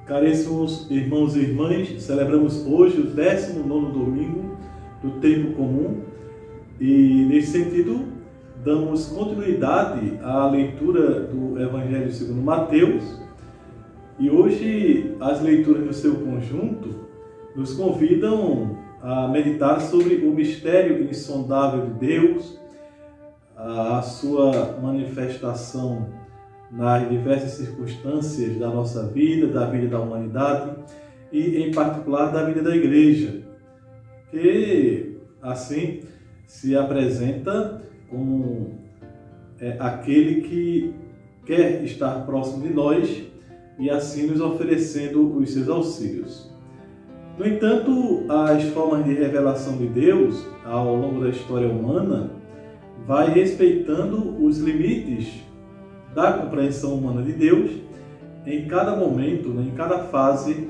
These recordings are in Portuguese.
Caríssimos irmãos e irmãs, celebramos hoje o 19º domingo do tempo comum e, nesse sentido, damos continuidade à leitura do Evangelho segundo Mateus. E hoje as leituras no seu conjunto nos convidam a meditar sobre o mistério insondável de Deus, a sua manifestação nas diversas circunstâncias da nossa vida, da vida da humanidade e, em particular, da vida da Igreja, que, assim, se apresenta como aquele que quer estar próximo de nós e, assim, nos oferecendo os seus auxílios. No entanto, as formas de revelação de Deus, ao longo da história humana, vai respeitando os limites da compreensão humana de Deus em cada momento, em cada fase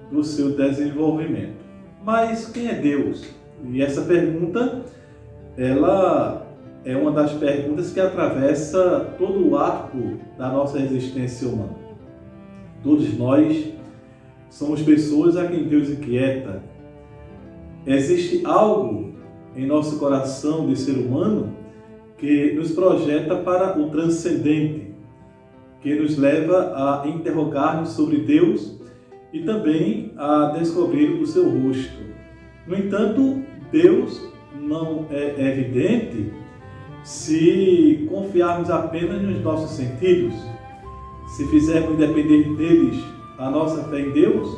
do seu desenvolvimento. Mas quem é Deus? E essa pergunta, ela é uma das perguntas que atravessa todo o arco da nossa existência humana. Todos nós somos pessoas a quem Deus inquieta. Existe algo em nosso coração de ser humano que nos projeta para o transcendente, que nos leva a interrogar-nos sobre Deus e também a descobrir o seu rosto. No entanto, Deus não é evidente se confiarmos apenas nos nossos sentidos. Se fizermos depender deles a nossa fé em Deus,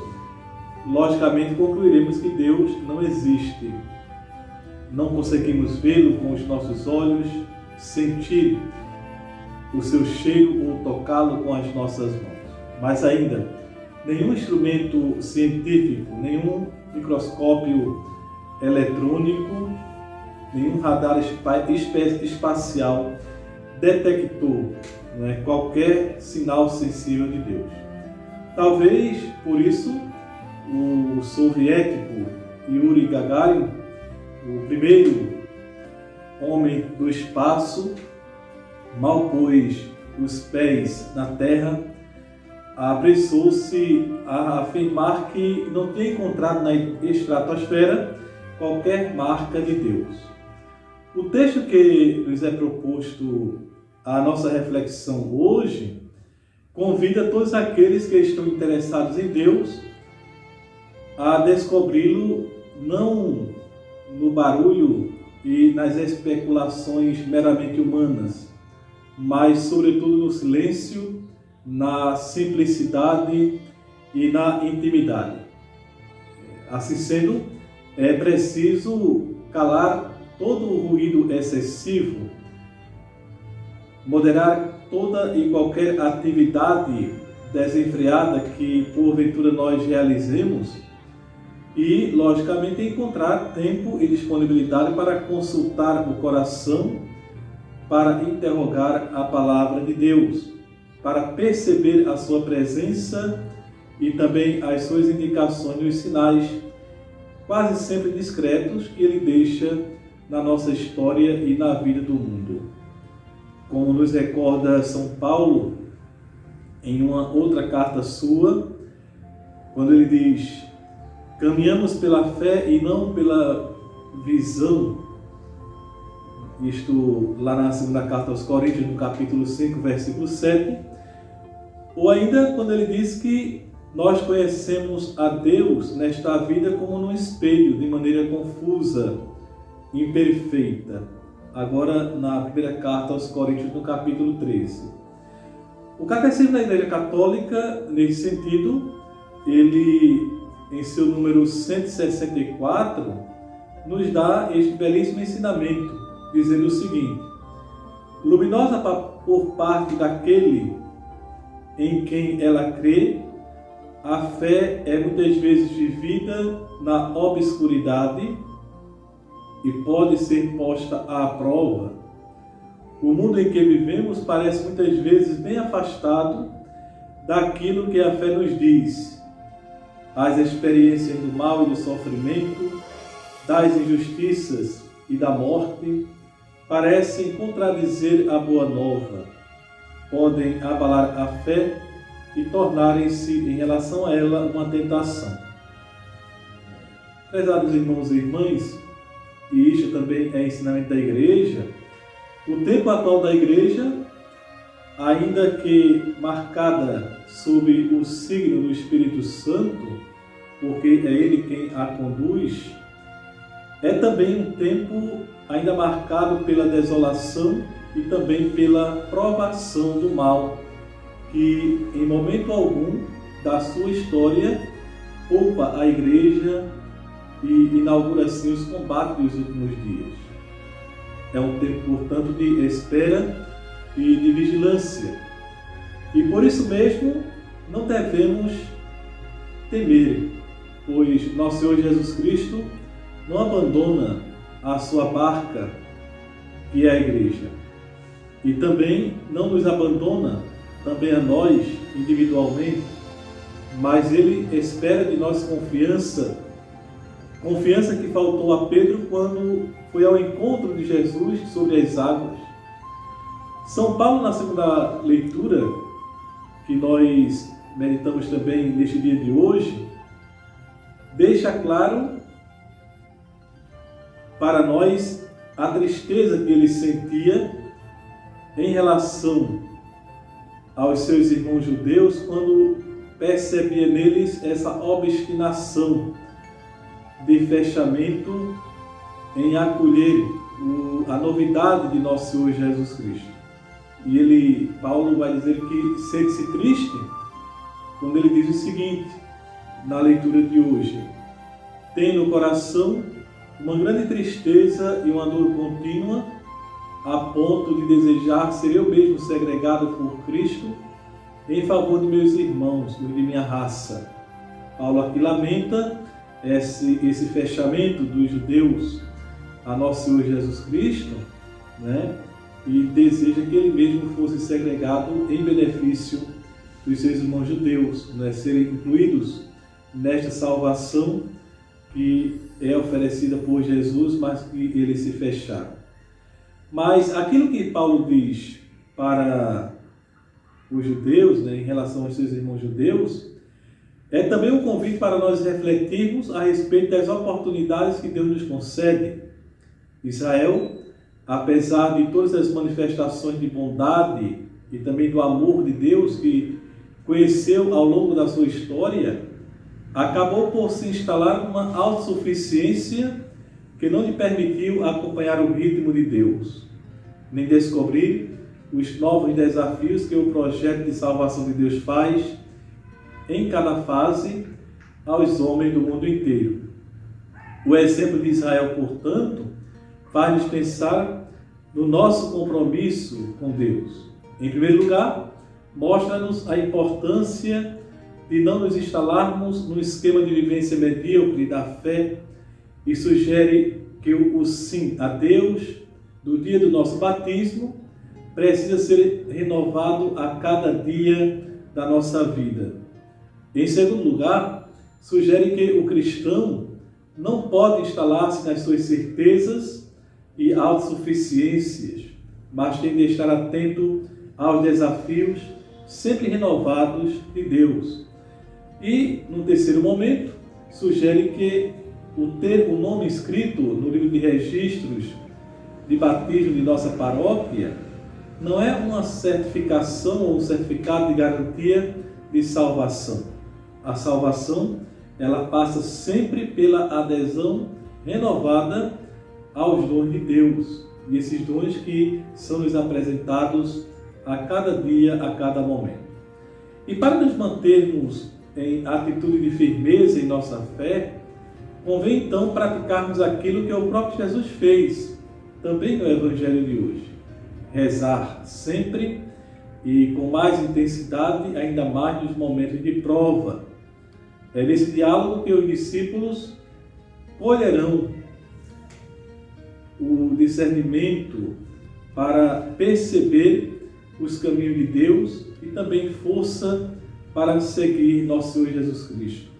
logicamente concluiremos que Deus não existe. Não conseguimos vê-lo com os nossos olhos, sentir o seu cheiro ou tocá-lo com as nossas mãos. Mas ainda, nenhum instrumento científico, nenhum microscópio eletrônico, nenhum radar espacial detectou qualquer sinal sensível de Deus. Talvez, por isso, o soviético Yuri Gagarin, o primeiro homem do espaço, mal pôs os pés na Terra, apressou-se a afirmar que não tinha encontrado na estratosfera qualquer marca de Deus. O texto que nos é proposto à nossa reflexão hoje convida todos aqueles que estão interessados em Deus a descobri-lo não no barulho e nas especulações meramente humanas, mas sobretudo no silêncio, na simplicidade e na intimidade. Assim sendo, é preciso calar todo o ruído excessivo, moderar toda e qualquer atividade desenfreada que porventura nós realizemos e, logicamente, encontrar tempo e disponibilidade para consultar o coração, para interrogar a palavra de Deus, para perceber a sua presença e também as suas indicações e os sinais, quase sempre discretos, que ele deixa na nossa história e na vida do mundo. Como nos recorda São Paulo em uma outra carta sua, quando ele diz: caminhamos pela fé e não pela visão. Isto lá na segunda carta aos Coríntios, no capítulo 5, versículo 7. Ou ainda quando ele diz que nós conhecemos a Deus nesta vida como num espelho, de maneira confusa, imperfeita. Agora na primeira carta aos Coríntios, no capítulo 13. O Catecismo da Igreja Católica, nesse sentido, ele, em seu número 164, nos dá este belíssimo ensinamento, dizendo o seguinte: luminosa por parte daquele em quem ela crê, a fé é muitas vezes vivida na obscuridade e pode ser posta à prova. O mundo em que vivemos parece muitas vezes bem afastado daquilo que a fé nos diz. As experiências do mal e do sofrimento, das injustiças e da morte parecem contradizer a boa nova, podem abalar a fé e tornarem-se, em relação a ela, uma tentação. Prezados irmãos e irmãs, e isto também é ensinamento da Igreja, o tempo atual da Igreja, ainda que marcada sob o signo do Espírito Santo, porque é Ele quem a conduz, é também um tempo ainda marcado pela desolação e também pela provação do mal, que em momento algum da sua história poupa a Igreja e inaugura assim os combates dos últimos dias. É um tempo, portanto, de espera e de vigilância. E por isso mesmo não devemos temer, pois nosso Senhor Jesus Cristo não abandona a sua barca, que é a Igreja. E também não nos abandona, também a nós individualmente, mas Ele espera de nós confiança que faltou a Pedro quando foi ao encontro de Jesus sobre as águas. São Paulo, na segunda leitura, que nós meditamos também neste dia de hoje, deixa claro para nós a tristeza que ele sentia em relação aos seus irmãos judeus quando percebia neles essa obstinação de fechamento em acolher a novidade de nosso Senhor Jesus Cristo. E Paulo vai dizer que sente-se triste quando ele diz o seguinte, na leitura de hoje: tem no coração uma grande tristeza e uma dor contínua, a ponto de desejar ser eu mesmo segregado por Cristo em favor de meus irmãos, de minha raça. Paulo aqui lamenta esse fechamento dos judeus a nosso Senhor Jesus Cristo, né? E deseja que ele mesmo fosse segregado em benefício dos seus irmãos judeus, né? Serem incluídos nesta salvação que é oferecida por Jesus, mas que eles se fecharam. Mas aquilo que Paulo diz para os judeus, né, em relação aos seus irmãos judeus, é também um convite para nós refletirmos a respeito das oportunidades que Deus nos concede. Israel, apesar de todas as manifestações de bondade e também do amor de Deus que conheceu ao longo da sua história, acabou por se instalar numa autossuficiência que não lhe permitiu acompanhar o ritmo de Deus, nem descobrir os novos desafios que o projeto de salvação de Deus faz em cada fase aos homens do mundo inteiro. O exemplo de Israel, portanto, faz-nos pensar no nosso compromisso com Deus. Em primeiro lugar, mostra-nos a importância de não nos instalarmos num esquema de vivência medíocre da fé e sugere que o sim a Deus do dia do nosso batismo precisa ser renovado a cada dia da nossa vida. Em segundo lugar, sugere que o cristão não pode instalar-se nas suas certezas e autossuficiências, mas tem de estar atento aos desafios sempre renovados de Deus. E, no terceiro momento, sugere que ter o nome escrito no livro de registros de batismo de nossa paróquia não é uma certificação ou um certificado de garantia de salvação. A salvação, ela passa sempre pela adesão renovada aos dons de Deus, e esses dons que são nos apresentados a cada dia, a cada momento. E para nos mantermos em atitude de firmeza em nossa fé, convém então praticarmos aquilo que o próprio Jesus fez, também no Evangelho de hoje: rezar sempre e com mais intensidade, ainda mais nos momentos de prova. É nesse diálogo que os discípulos colherão o discernimento para perceber os caminhos de Deus e também força para seguir nosso Senhor Jesus Cristo.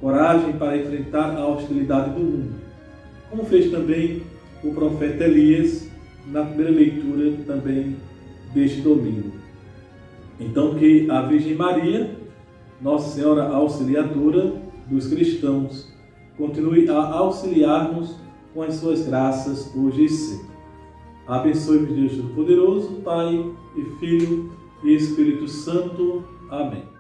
Coragem para enfrentar a hostilidade do mundo, como fez também o profeta Elias na primeira leitura também deste domingo. Então, que a Virgem Maria, Nossa Senhora Auxiliadora dos cristãos, continue a auxiliar-nos com as suas graças hoje e sempre. Abençoe-vos Deus Todo-Poderoso, Pai e Filho e Espírito Santo. Amém.